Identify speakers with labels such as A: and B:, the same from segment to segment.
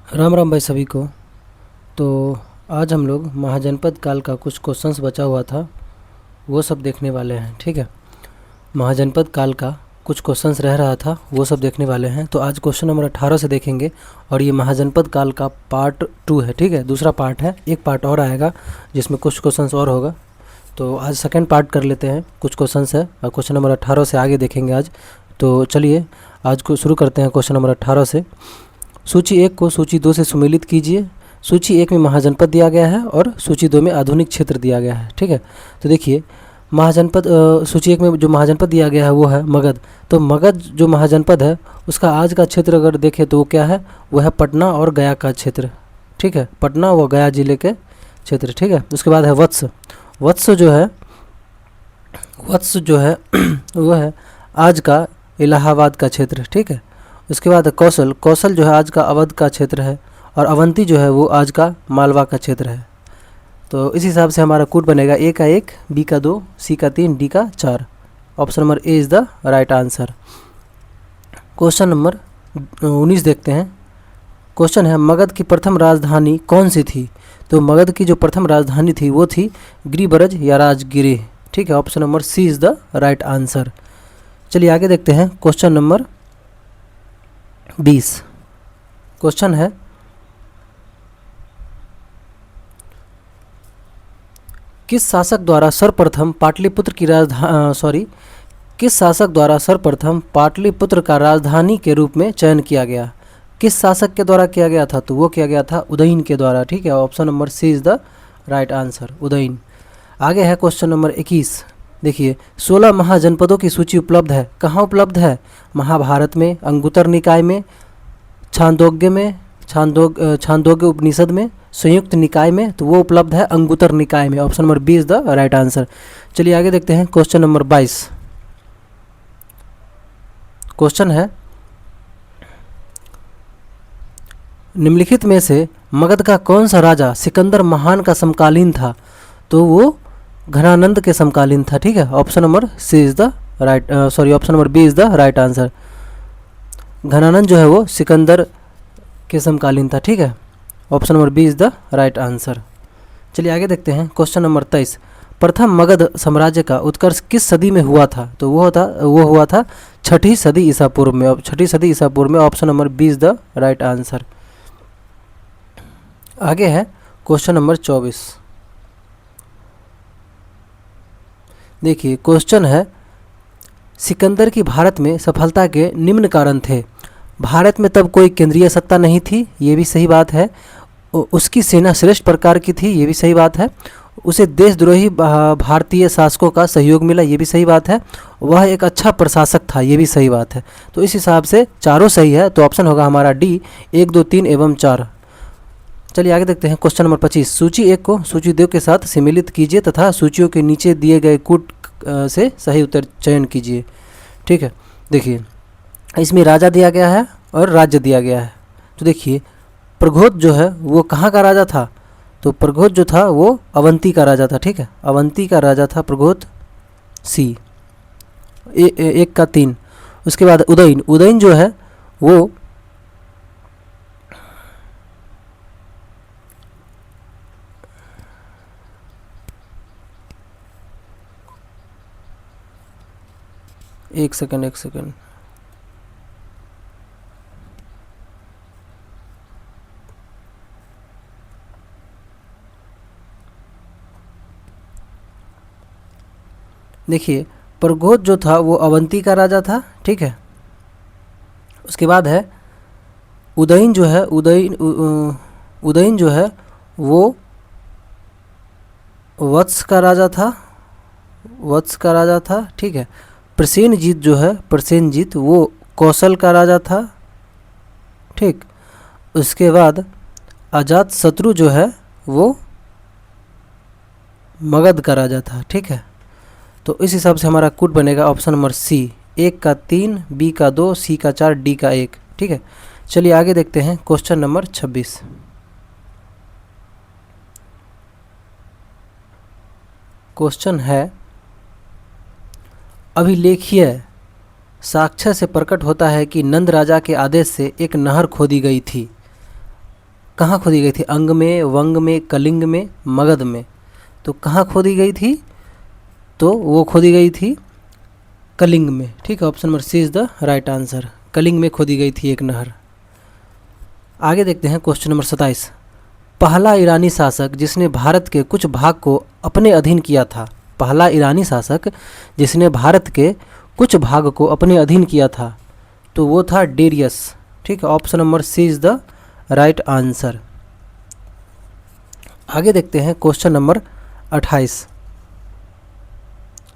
A: राम राम भाई सभी को। तो आज हम लोग महाजनपद काल का कुछ क्वेश्चंस बचा हुआ था, वो सब देखने वाले हैं। ठीक है, महाजनपद काल का कुछ क्वेश्चंस रह रहा था, वो सब देखने वाले हैं। तो आज क्वेश्चन नंबर 18 से देखेंगे और ये महाजनपद काल का पार्ट 2 है। ठीक है, दूसरा पार्ट है, एक पार्ट और आएगा जिसमें कुछ क्वेश्चंस और होगा। तो आज सेकेंड पार्ट कर लेते हैं, कुछ क्वेश्चंस है और क्वेश्चन नंबर 18 से आगे देखेंगे आज। तो चलिए आज को शुरू करते हैं क्वेश्चन नंबर 18 से। सूची 1 को सूची 2 से सुमेलित कीजिए। सूची 1 में महाजनपद दिया गया है और सूची 2 में आधुनिक क्षेत्र दिया गया है। ठीक है, तो देखिए महाजनपद सूची 1 में जो महाजनपद दिया गया है वो है मगध। तो मगध जो महाजनपद है उसका आज का क्षेत्र अगर देखें तो वो क्या है, वो है पटना और गया का क्षेत्र। ठीक है, पटना व गया जिले के क्षेत्र। ठीक है, उसके बाद है वत्स। वत्स जो है वो है आज का इलाहाबाद का क्षेत्र। ठीक है, उसके बाद कौशल। कौशल जो है आज का अवध का क्षेत्र है और अवंती जो है वो आज का मालवा का क्षेत्र है। तो इस हिसाब से हमारा कूट बनेगा ए का 1, बी का 2, सी का 3, डी का 4। Option number A is the right answer. Question number 19 देखते हैं। क्वेश्चन है मगध की प्रथम राजधानी कौन सी थी। तो मगध की जो प्रथम राजधानी थी वो थी गिरिब्रज या राजगिरी। ठीक है, option number C is the right answer. चलिए आगे देखते हैं क्वेश्चन नंबर 20। क्वेश्चन है किस शासक द्वारा सर्वप्रथम पाटलिपुत्र की किस शासक द्वारा सर्वप्रथम पाटलिपुत्र का राजधानी के रूप में चयन किया गया। किस शासक के द्वारा किया गया था, तो वो किया गया था उदयन के द्वारा। ठीक है, option number C is the right answer, Udayan. आगे है क्वेश्चन नंबर 21। देखिए 16 महाजनपदों की सूची उपलब्ध है, कहाँ उपलब्ध है, महाभारत में, अंगुत्तर निकाय में, छांदोग्य उपनिषद में, संयुक्त निकाय में। तो वो उपलब्ध है अंगुत्तर निकाय में। Option number B is the right answer. चलिए आगे देखते हैं क्वेश्चन नंबर 22। क्वेश्चन है निम्नलिखित में से मगध का कौन सा राजा सिकंदर महान का समकालीन था। तो वो घनानंद के समकालीन था। ठीक है, option number C is the right option number B is the right answer. Ghananand जो है वो सिकंदर के समकालीन था। ठीक है, option number B is the right answer. चलिए आगे देखते हैं क्वेश्चन नंबर 23। प्रथम मगध साम्राज्य का उत्कर्ष किस सदी में हुआ था। तो वो हुआ था 6ठी सदी ईसा पूर्व में। 6ठी सदी ईसा पूर्व में। Option number B is the right answer. आगे है क्वेश्चन नंबर 24। देखिए क्वेश्चन है सिकंदर की भारत में सफलता के निम्न कारण थे। भारत में तब कोई केंद्रीय सत्ता नहीं थी, ये भी सही बात है। उसकी सेना श्रेष्ठ प्रकार की थी, ये भी सही बात है। उसे देशद्रोही भारतीय शासकों का सहयोग मिला, ये भी सही बात है। वह एक अच्छा प्रशासक था, ये भी सही बात है। तो इस हिसाब से चारों सही है। तो ऑप्शन होगा हमारा डी 1, 2, 3 एवं 4। चलिए आगे देखते हैं क्वेश्चन नंबर 25। सूची 1 को सूची 2 के साथ सम्मिलित कीजिए तथा सूचियों के नीचे दिए गए कूट से सही उत्तर चयन कीजिए। ठीक है, देखिए इसमें राजा दिया गया है और राज्य दिया गया है। तो देखिए प्रघोत जो है वो कहाँ का राजा था। तो प्रघोत जो था वो अवंती का राजा था। ठीक है, अवंती का राजा था प्रघोत, सी 1 का 3। उसके बाद उदयन। उदयन जो है वो एक सेकंड। देखिए प्रघोत जो था वो अवंती का राजा था। ठीक है, उसके बाद है उदयन जो है उदयन जो है वो वत्स का राजा था। ठीक है, प्रसेनजीत जो है प्रसेनजीत वो कौशल का राजा था। ठीक, उसके बाद अजातशत्रु जो है वो मगध का राजा था। ठीक है, तो इस हिसाब से हमारा कूट बनेगा ऑप्शन नंबर सी 1 का 3, बी का 2, सी का 4, डी का 1। ठीक है, चलिए आगे देखते हैं क्वेश्चन नंबर 26। क्वेश्चन है अभिलेखीय साक्ष्य से प्रकट होता है कि नंद राजा के आदेश से एक नहर खोदी गई थी। कहाँ खोदी गई थी? अंग में, वंग में, कलिंग में, मगध में। तो कहाँ खोदी गई थी? तो वो खोदी गई थी कलिंग में। ठीक है, option number C is the right answer. Kalinga में खोदी गई थी एक नहर। आगे देखते हैं क्वेश्चन नंबर 27। पहला ईरानी शासक जिसने भारत के कुछ भाग को अपने अधीन किया था। पहला ईरानी शासक जिसने भारत के कुछ भाग को अपने अधीन किया था, तो वो था डेरियस। ठीक है, option number C is the right answer. आगे देखते हैं क्वेश्चन नंबर 28।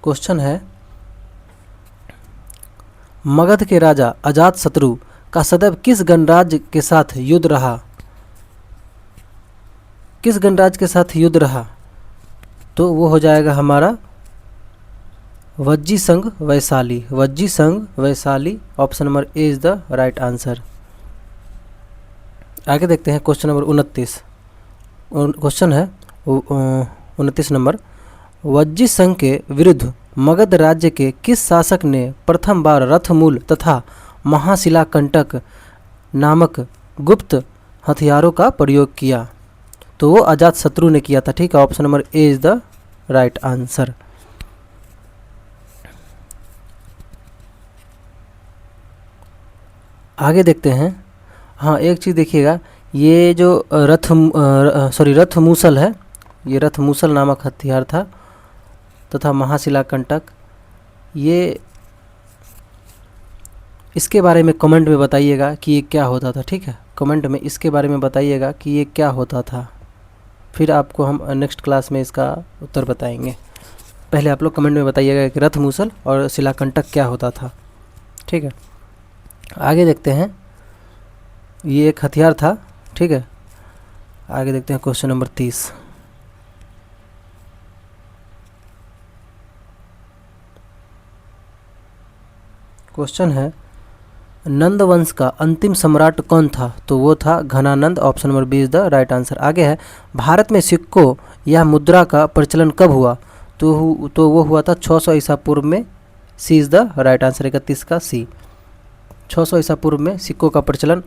A: क्वेश्चन है, मगध के राजा अजातशत्रु का सदैव किस गणराज्य के साथ युद्ध रहा? किस गणराज्य के साथ युद्ध रहा? तो वो हो जाएगा हमारा वज्जी संघ वैशाली। वज्जी संघ Vaishali, option number A is the right answer. आगे देखते हैं क्वेश्चन नंबर 29। क्वेश्चन है 29 नंबर। वज्जी संघ के विरुद्ध मगध राज्य के किस शासक ने प्रथम बार रथमूल तथा महाशिलाकंटक नामक गुप्त हथियारों का प्रयोग किया? तो वो अजातशत्रु ने किया था। ठीक है, option number A is the right answer. आगे देखते हैं। हाँ, एक चीज़ देखिएगा, ये जो रथ मूसल है, ये रथ मूसल नामक हथियार था तथा महाशिलाकंटक, ये इसके बारे में कमेंट में बताइएगा कि ये क्या होता था। ठीक है, कमेंट में इसके बारे में बताइएगा कि ये क्या होता था, फिर आपको हम नेक्स्ट क्लास में इसका उत्तर बताएंगे। पहले आप लोग कमेंट में बताइएगा कि रथ मूसल और शिलाकंटक क्या होता था। ठीक है, आगे देखते हैं। ये एक हथियार था। ठीक है, आगे देखते हैं क्वेश्चन नंबर 30। क्वेश्चन है, नंद वंश का अंतिम सम्राट कौन था? तो वो था Ghananand. Option number B is the right answer. आगे है, भारत में सिक्कों या मुद्रा का प्रचलन कब हुआ? तो वो हुआ था 600 ईसा पूर्व में। सी इज द राइट आंसर। 31 का सी। 600 ईसा पूर्व में सिक्कों का प्रचलन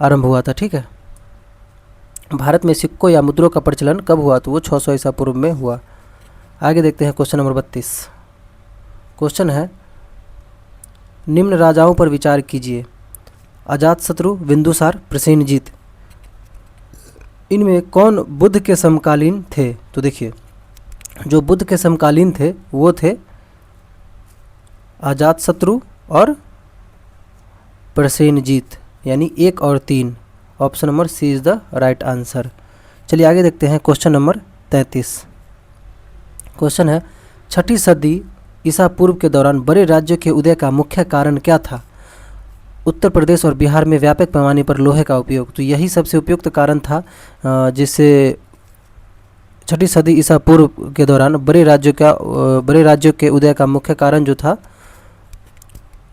A: आरंभ हुआ था। ठीक है, भारत में सिक्कों या मुद्रों का प्रचलन कब हुआ? तो वो 600 ईसा पूर्व में हुआ। आगे देखते हैं क्वेश्चन नंबर 32। क्वेश्चन है, निम्न राजाओं पर विचार कीजिए। अजातशत्रु, बिंदुसार, प्रसेनजीत, इनमें कौन बुद्ध के समकालीन थे? तो देखिए, जो बुद्ध के समकालीन थे वो थे अजातशत्रु और प्रसेनजीत, यानी 1 और 3। Option number C is the right answer. चलिए आगे देखते हैं क्वेश्चन नंबर 33। क्वेश्चन है, 6ठी सदी ईसा पूर्व के दौरान बड़े राज्यों के उदय का मुख्य कारण क्या था? उत्तर प्रदेश और बिहार में व्यापक पैमाने पर लोहे का उपयोग। तो यही सबसे उपयुक्त कारण था, जिससे 6ठी सदी ईसा पूर्व के दौरान बड़े राज्यों के उदय का मुख्य कारण जो था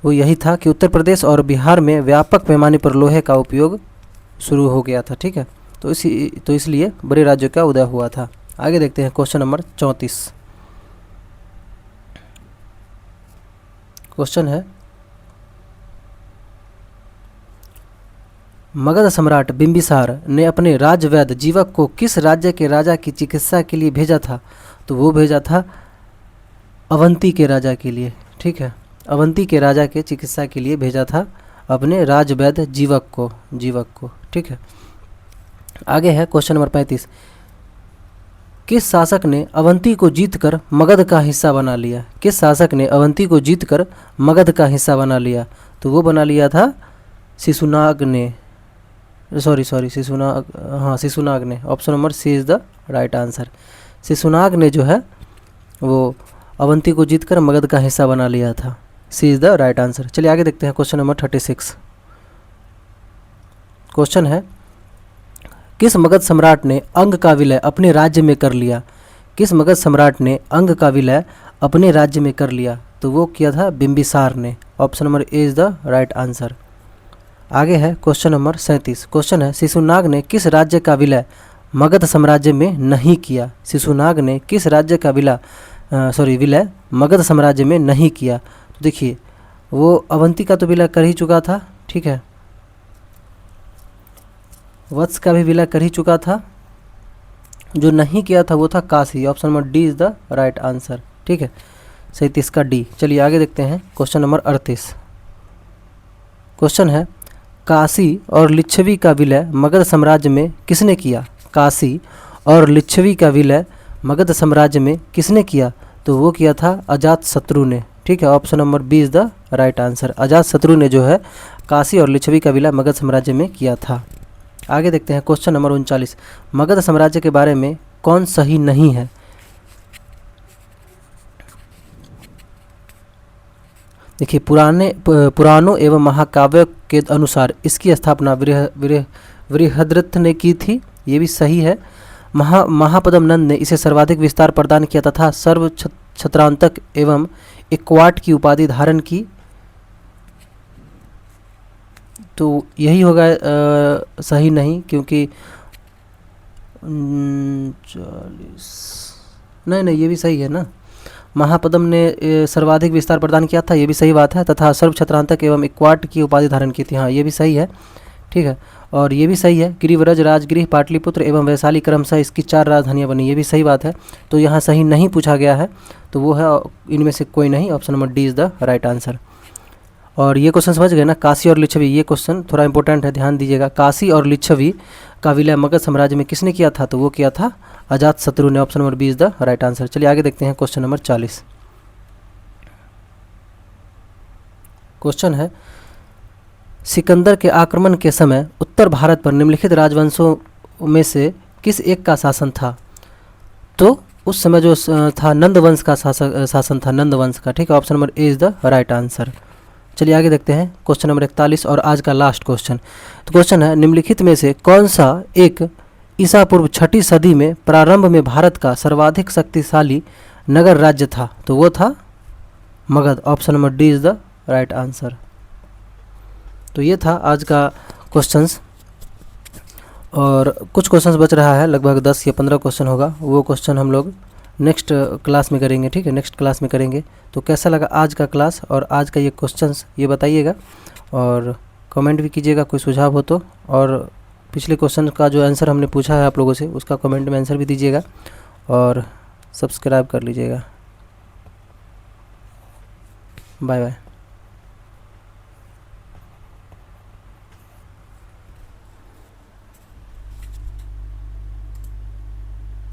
A: वो यही था कि उत्तर प्रदेश और बिहार में व्यापक पैमाने पर लोहे का उपयोग शुरू हो गया था। ठीक है, तो इसलिए बड़े राज्यों का उदय हुआ था। आगे देखते हैं क्वेश्चन नंबर 34। क्वेश्चन है, मगध सम्राट बिंबिसार ने अपने राजवैद्य जीवक को किस राज्य के राजा की चिकित्सा के लिए भेजा था? तो वो भेजा था अवंती के राजा के लिए। ठीक है, अवंती के राजा के चिकित्सा के लिए भेजा था अपने राजवैद्य जीवक को। ठीक है, आगे है क्वेश्चन नंबर 35। किस शासक ने अवंती को जीतकर मगध का हिस्सा बना लिया? किस शासक ने अवंती को जीतकर मगध का हिस्सा बना लिया? तो वो बना लिया था शिशुनाग ने। शिशुनाग ने। Option number C is the right answer. Shishunaga ने जो है वो अवंती को जीतकर मगध का हिस्सा बना लिया था। सी इज़ द राइट आंसर। चलिए आगे देखते हैं क्वेश्चन नंबर 36। क्वेश्चन है, किस मगध सम्राट ने अंग का विलय अपने राज्य में कर लिया? किस मगध सम्राट ने अंग का विलय अपने राज्य में कर लिया? तो वो किया था बिंबिसार ने। Option number A is the right answer. आगे है क्वेश्चन नंबर 37। क्वेश्चन है, शिशुनाग ने किस राज्य का विलय मगध साम्राज्य में नहीं किया? शिशुनाग ने किस राज्य का विलय मगध साम्राज्य में नहीं किया? तो देखिए, वो अवंती का तो विलय कर ही चुका था। ठीक है, वत्स का भी विलय कर ही चुका था। जो नहीं किया था वो था Kashi. Option number D is the right answer. ठीक है, 37 का डी। चलिए आगे देखते हैं क्वेश्चन नंबर 38। क्वेश्चन है, काशी और लिच्छवी का विलय मगध साम्राज्य में किसने किया? काशी और लिच्छवी का विलय मगध साम्राज्य में किसने किया? तो वो किया था अजात शत्रु ने। ठीक है, option number B is the right answer. Ajatashatru ने जो है काशी और लिच्छवी का विलय मगध साम्राज्य में किया था। आगे देखते हैं क्वेश्चन नंबर 39। मगध साम्राज्य के बारे में कौन सही नहीं है? देखिए, पुराणों एवं महाकाव्य के अनुसार इसकी स्थापना बृहद्रथ ने की थी, ये भी सही है। महापद्म नंद ने इसे सर्वाधिक विस्तार प्रदान किया तथा सर्व छत्रांतक एवं इक्वाट की उपाधि धारण की। तो यही होगा सही नहीं, क्योंकि 40 नहीं, ये भी सही है ना। महापद्म ने सर्वाधिक विस्तार प्रदान किया था, ये भी सही बात है। तथा सर्व छत्रांतक एवं इक्वाट की उपाधि धारण की थी, हाँ ये भी सही है। ठीक है, और ये भी सही है। गिरिव्रज, राजगृह, पाटलिपुत्र एवं वैशाली क्रमशः इसकी 4 राजधानियाँ बनी, ये भी सही बात है। तो यहाँ सही नहीं पूछा गया है, तो वो है इनमें से कोई नहीं। Option number D is the right answer. और ये क्वेश्चन समझ गए ना, काशी और लिच्छवी। ये क्वेश्चन थोड़ा इंपॉर्टेंट है, ध्यान दीजिएगा। काशी और लिच्छवी का विलय मगध साम्राज्य में किसने किया था? तो वो किया था अजात शत्रु ने। Option number B is the right answer. चलिए आगे देखते हैं क्वेश्चन नंबर 40। क्वेश्चन है, सिकंदर के आक्रमण के समय उत्तर भारत पर निम्नलिखित राजवंशों में से किस एक का शासन था? तो उस समय जो था नंद वंश का शासन था, नंद वंश का। ठीक है, option number A is the right answer. चलिए आगे देखते हैं क्वेश्चन नंबर 41 और आज का लास्ट क्वेश्चन। तो क्वेश्चन है, निम्नलिखित में से कौन सा एक ईसा पूर्व 6ठी सदी में प्रारंभ में भारत का सर्वाधिक शक्तिशाली नगर राज्य था? तो वो था Magadh. Option number D is the right answer. तो ये था आज का क्वेश्चंस, और कुछ क्वेश्चंस बच रहा है, लगभग 10 या 15 क्वेश्चन होगा। वो क्वेश्चन हम लोग नेक्स्ट क्लास में करेंगे। ठीक है, नेक्स्ट क्लास में करेंगे। तो कैसा लगा आज का क्लास और आज का ये क्वेश्चंस, ये बताइएगा और कमेंट भी कीजिएगा कोई सुझाव हो तो। और पिछले क्वेश्चन का जो आंसर हमने पूछा है आप लोगों से, उसका कमेंट में आंसर भी दीजिएगा और सब्सक्राइब कर लीजिएगा। Bye bye.